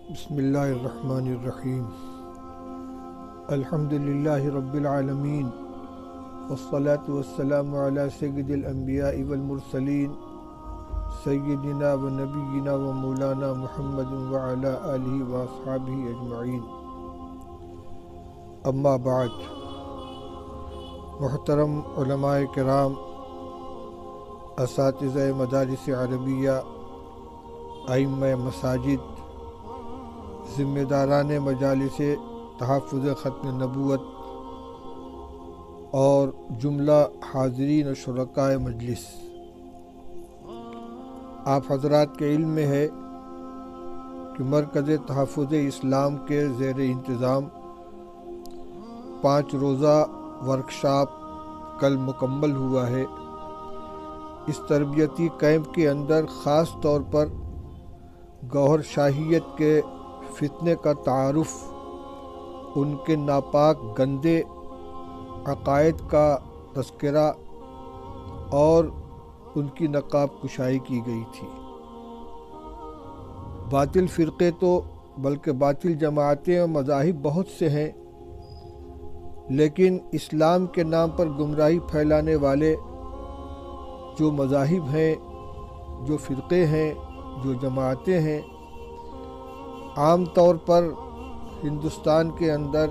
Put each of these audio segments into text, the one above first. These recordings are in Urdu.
بسم اللہ الرحمن الرحیم الحمد للہ رب العالمین والصلاة والسلام علی سید الانبیاء والمرسلین سیدنا و نبینا و مولانا محمد وعلی آلہ واصحابہ اجمعین اما بعد۔ محترم علماء کرام، اساتذہ مدارس عربیہ، ائمہ مساجد، ذمہ داران مجالس تحفظ ختم نبوت اور جملہ حاضرین و شرکائے مجلس، آپ حضرات کے علم میں ہے کہ مرکز تحفظ اسلام کے زیر انتظام 5 روزہ ورکشاپ کل مکمل ہوا ہے۔ اس تربیتی کیمپ کے اندر خاص طور پر گوہر شاہیت کے فتنے کا تعارف، ان کے ناپاک گندے عقائد کا تذکرہ اور ان کی نقاب کشائی کی گئی تھی۔ باطل فرقے تو بلکہ باطل جماعتیں اور مذاہب بہت سے ہیں، لیکن اسلام کے نام پر گمراہی پھیلانے والے جو مذاہب ہیں، جو فرقے ہیں، جو جماعتیں ہیں، عام طور پر ہندوستان کے اندر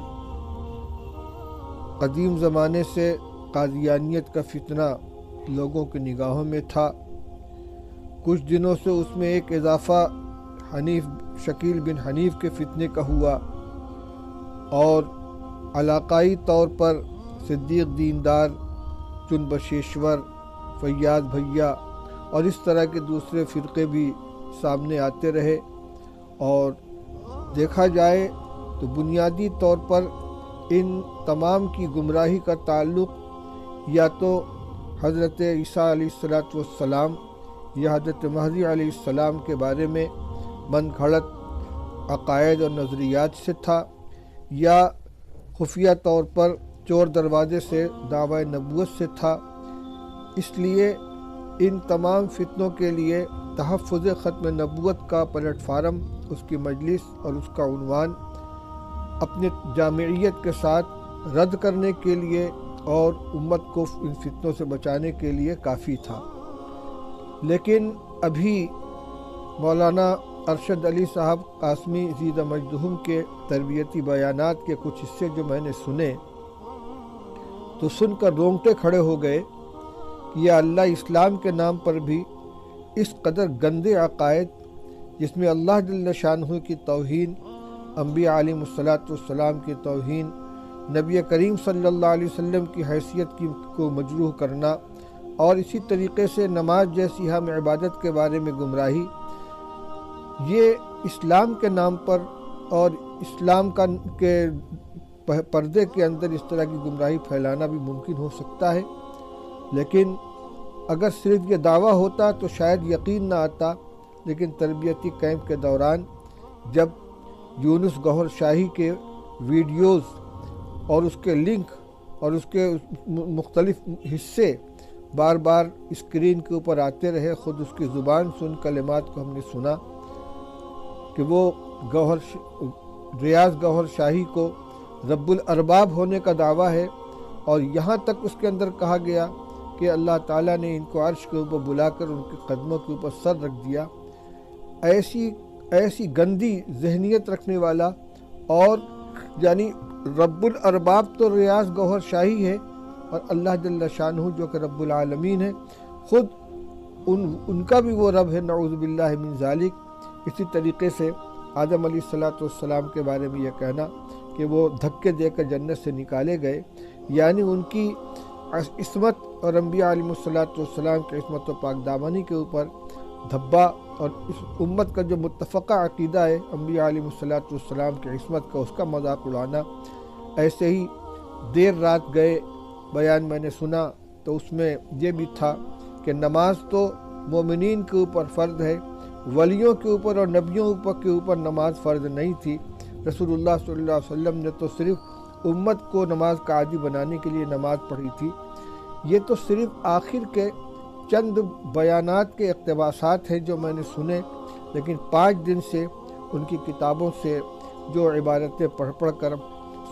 قدیم زمانے سے قادیانیت کا فتنہ لوگوں کی نگاہوں میں تھا۔ کچھ دنوں سے اس میں ایک اضافہ شکیل بن حنیف کے فتنے کا ہوا، اور علاقائی طور پر صدیق دیندار، چن بشیشور، فیاض بھیا اور اس طرح کے دوسرے فرقے بھی سامنے آتے رہے۔ اور دیکھا جائے تو بنیادی طور پر ان تمام کی گمراہی کا تعلق یا تو حضرت عیسیٰ علیہ السلام یا حضرت مہدی علیہ السلام کے بارے میں من گھڑت عقائد اور نظریات سے تھا، یا خفیہ طور پر چور دروازے سے دعوی نبوت سے تھا۔ اس لیے ان تمام فتنوں کے لیے تحفظ ختم نبوت کا پلیٹ فارم، اس کی مجلس اور اس کا عنوان اپنے جامعیت کے ساتھ رد کرنے کے لیے اور امت کو ان فتنوں سے بچانے کے لیے کافی تھا۔ لیکن ابھی مولانا ارشد علی صاحب قاسمی زیدہ مجدہم کے تربیتی بیانات کے کچھ حصے جو میں نے سنے تو سن کر رونگٹے کھڑے ہو گئے کہ یا اللہ، اسلام کے نام پر بھی اس قدر گندے عقائد، جس میں اللہ جل شانہ کی توہین، انبیاء علیہ السلام کی توہین، نبی کریم صلی اللہ علیہ وسلم کی حیثیت کو مجروح کرنا، اور اسی طریقے سے نماز جیسی ہم عبادت کے بارے میں گمراہی، یہ اسلام کے نام پر اور اسلام کے پردے کے اندر اس طرح کی گمراہی پھیلانا بھی ممکن ہو سکتا ہے۔ لیکن اگر صرف یہ دعویٰ ہوتا تو شاید یقین نہ آتا، لیکن تربیتی کیمپ کے دوران جب یونس گوہر شاہی کے ویڈیوز اور اس کے لنک اور اس کے مختلف حصے بار بار اسکرین کے اوپر آتے رہے، خود اس کی زبان سے ان کلمات کو ہم نے سنا کہ وہ ریاض گوہر شاہی کو رب الارباب ہونے کا دعویٰ ہے، اور یہاں تک اس کے اندر کہا گیا کہ اللہ تعالیٰ نے ان کو عرش کے اوپر بلا کر ان کے قدموں کے اوپر سر رکھ دیا۔ ایسی گندی ذہنیت رکھنے والا، اور یعنی رب الارباب تو ریاض گوہر شاہی ہے، اور اللہ جل شانہ جو کہ رب العالمین ہے، خود ان کا بھی وہ رب ہے، نعوذ باللہ من ذالک۔ اسی طریقے سے آدم علیہ السلام کے بارے میں یہ کہنا کہ وہ دھکے دے کر جنت سے نکالے گئے، یعنی ان کی عصمت اور انبیاء علیہ السلام کی عصمت و پاک دامنی کے اوپر دھبا، اور اس امت کا جو متفقہ عقیدہ ہے انبیاء علیہ السلام کی عصمت کا، اس کا مذاق اڑانا۔ ایسے ہی دیر رات گئے بیان میں نے سنا تو اس میں یہ بھی تھا کہ نماز تو مومنین کے اوپر فرض ہے، ولیوں کے اوپر اور نبیوں کے اوپر نماز فرض نہیں تھی۔ رسول اللہ صلی اللہ علیہ وسلم نے تو صرف امت کو نماز کا عادی بنانے کے لیے نماز پڑھی تھی۔ یہ تو صرف آخر کے چند بیانات کے اقتباسات ہیں جو میں نے سنے، لیکن 5 دن سے ان کی کتابوں سے جو عبارتیں پڑھ پڑھ کر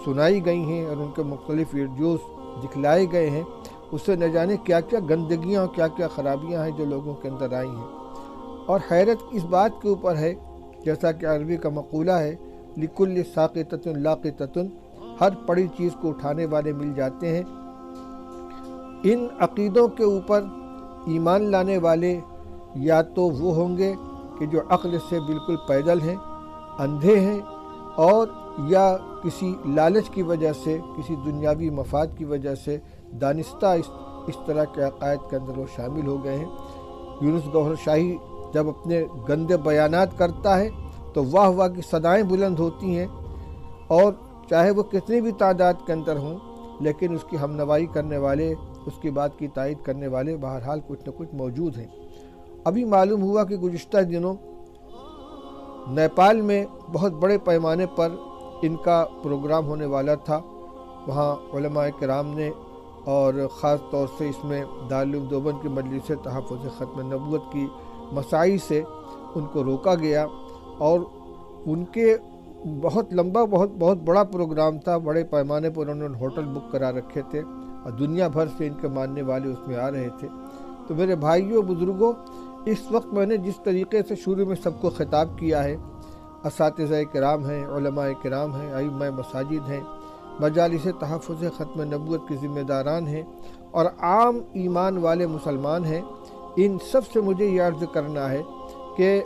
سنائی گئی ہیں اور ان کے مختلف ویڈیوز دکھلائے گئے ہیں، اس سے نہ جانے کیا کیا گندگیاں اور کیا کیا خرابیاں ہیں جو لوگوں کے اندر آئی ہیں۔ اور حیرت اس بات کے اوپر ہے، جیسا کہ عربی کا مقولہ ہے، لِكُلِّ سَاقِطَةٍ لَاقِطَةٌ، ہر پڑی چیز کو اٹھانے والے مل جاتے ہیں۔ ان عقیدوں کے اوپر ایمان لانے والے یا تو وہ ہوں گے کہ جو عقل سے بالکل پیدل ہیں، اندھے ہیں، اور یا کسی لالچ کی وجہ سے، کسی دنیاوی مفاد کی وجہ سے دانستہ اس طرح کے عقائد کے اندر وہ شامل ہو گئے ہیں۔ یونس گوہر شاہی جب اپنے گندے بیانات کرتا ہے تو واہ واہ کی صدائیں بلند ہوتی ہیں، اور چاہے وہ کتنی بھی تعداد کے اندر ہوں، لیکن اس کی ہمنوائی کرنے والے، اس کی بات کی تائید کرنے والے بہرحال کچھ نہ کچھ موجود ہیں۔ ابھی معلوم ہوا کہ گزشتہ دنوں نیپال میں بہت بڑے پیمانے پر ان کا پروگرام ہونے والا تھا۔ وہاں علماء کرام نے، اور خاص طور سے اس میں دارالعلوم دیوبند کی مجلس تحفظ ختم نبوت کی مساعی سے ان کو روکا گیا، اور ان کے بہت لمبا بہت بڑا پروگرام تھا۔ بڑے پیمانے پر انہوں نے ہوٹل بک کرا رکھے تھے اور دنیا بھر سے ان کے ماننے والے اس میں آ رہے تھے۔ تو میرے بھائیوں بزرگوں، اس وقت میں نے جس طریقے سے شروع میں سب کو خطاب کیا ہے، اساتذہ کرام ہیں، علماء کرام ہیں، ائمہ مساجد ہیں، مجالس تحفظ ختم نبوت کے ذمہ داران ہیں، اور عام ایمان والے مسلمان ہیں، ان سب سے مجھے یہ عرض کرنا ہے کہ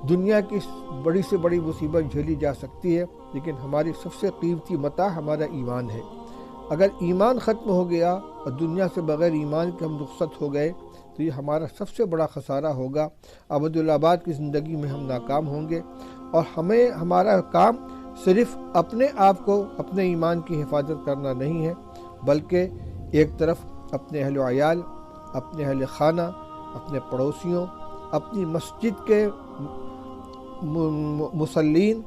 دنیا کی بڑی سے بڑی مصیبت جھیلی جا سکتی ہے، لیکن ہماری سب سے قیمتی متاع ہمارا ایمان ہے۔ اگر ایمان ختم ہو گیا اور دنیا سے بغیر ایمان کے ہم رخصت ہو گئے تو یہ ہمارا سب سے بڑا خسارہ ہوگا۔ ابدالآباد کی زندگی میں ہم ناکام ہوں گے، اور ہمارا کام صرف اپنے آپ کو، اپنے ایمان کی حفاظت کرنا نہیں ہے، بلکہ ایک طرف اپنے اہل و عیال، اپنے اہل خانہ، اپنے پڑوسیوں، اپنی مسجد کے مصلین،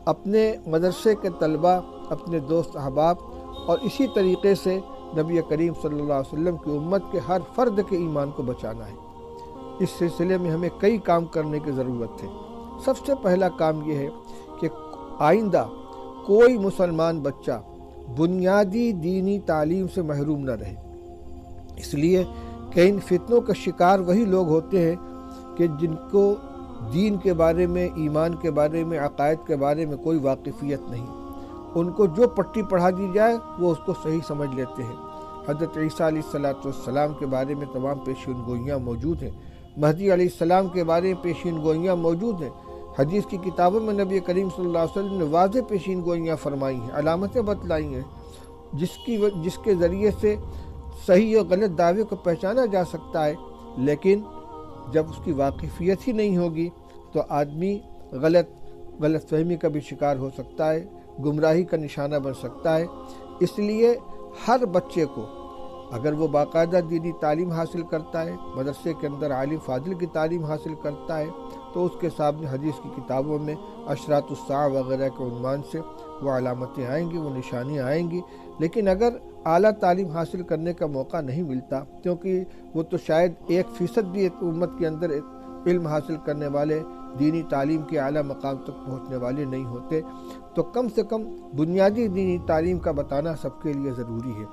اپنے مدرسے کے طلباء، اپنے دوست احباب، اور اسی طریقے سے نبی کریم صلی اللہ علیہ وسلم کی امت کے ہر فرد کے ایمان کو بچانا ہے۔ اس سلسلے میں ہمیں کئی کام کرنے کی ضرورت ہے۔ سب سے پہلا کام یہ ہے کہ آئندہ کوئی مسلمان بچہ بنیادی دینی تعلیم سے محروم نہ رہے، اس لیے کہ ان فتنوں کا شکار وہی لوگ ہوتے ہیں کہ جن کو دین کے بارے میں، ایمان کے بارے میں، عقائد کے بارے میں کوئی واقفیت نہیں۔ ان کو جو پٹی پڑھا دی جائے وہ اس کو صحیح سمجھ لیتے ہیں۔ حضرت عیسیٰ علیہ السلام کے بارے میں تمام پیشین گوئیاں موجود ہیں، مہدی علیہ السلام کے بارے میں پیشین گوئیاں موجود ہیں۔ حدیث کی کتابوں میں نبی کریم صلی اللہ علیہ وسلم نے واضح پیشین گوئیاں فرمائی ہیں، علامتیں بتلائی ہیں، جس کے ذریعے سے صحیح اور غلط دعوے کو پہچانا جا سکتا ہے۔ لیکن جب اس کی واقفیت ہی نہیں ہوگی تو آدمی غلط فہمی کا بھی شکار ہو سکتا ہے، گمراہی کا نشانہ بن سکتا ہے۔ اس لیے ہر بچے کو، اگر وہ باقاعدہ دینی تعلیم حاصل کرتا ہے، مدرسے کے اندر عالم فاضل کی تعلیم حاصل کرتا ہے، تو اس کے سامنے حدیث کی کتابوں میں اشراط الساعہ وغیرہ کے عنوان سے وہ علامتیں آئیں گی، وہ نشانیاں آئیں گی۔ لیکن اگر اعلیٰ تعلیم حاصل کرنے کا موقع نہیں ملتا، کیونکہ وہ تو شاید 1% بھی امت کے اندر علم حاصل کرنے والے، دینی تعلیم کے اعلیٰ مقام تک پہنچنے والے نہیں ہوتے، تو کم سے کم بنیادی دینی تعلیم کا بتانا سب کے لیے ضروری ہے۔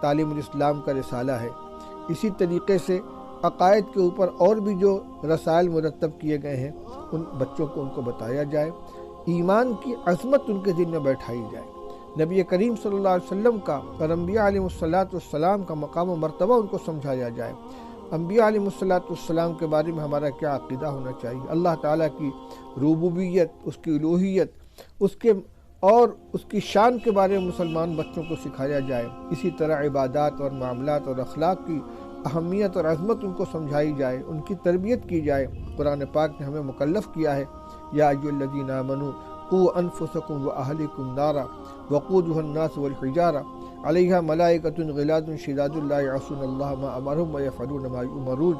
تعلیم الاسلام کا رسالہ ہے۔ اسی طریقے سے عقائد کے اوپر اور بھی جو رسائل مرتب کیے گئے ہیں، ان بچوں کو ان کو بتایا جائے، ایمان کی عظمت ان کے دل میں بیٹھائی جائے، نبی کریم صلی اللہ علیہ وسلم کا اور انبیاء علیہ السلام کا مقام و مرتبہ ان کو سمجھایا جائے، انبیاء علیہ السلام کے بارے میں ہمارا کیا عقیدہ ہونا چاہیے، اللہ تعالیٰ کی ربوبیت، اس کی الوہیت، اس کی شان کے بارے میں مسلمان بچوں کو سکھایا جائے۔ اسی طرح عبادات اور معاملات اور اخلاق کی اہمیت اور عظمت ان کو سمجھائی جائے، ان کی تربیت کی جائے۔ قرآن پاک نے ہمیں مکلف کیا ہے، یا ایھا الذین آمنوا قوا انفسکم واہلکم نارا وقودھا الناس والحجارہ علیہا ملائکۃ غلاظ شداد لا یعصون اللہ ما امرہم ویفعلون ما یؤمرون۔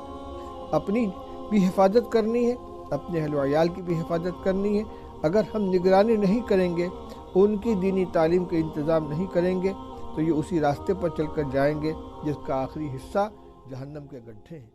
اپنی بھی حفاظت کرنی ہے، اپنے اہل و عیال کی بھی حفاظت کرنی ہے۔ اگر ہم نگرانی نہیں کریں گے، ان کی دینی تعلیم کے انتظام نہیں کریں گے، تو یہ اسی راستے پر چل کر جائیں گے جس کا آخری حصہ جہنم کے گڈھے ہیں۔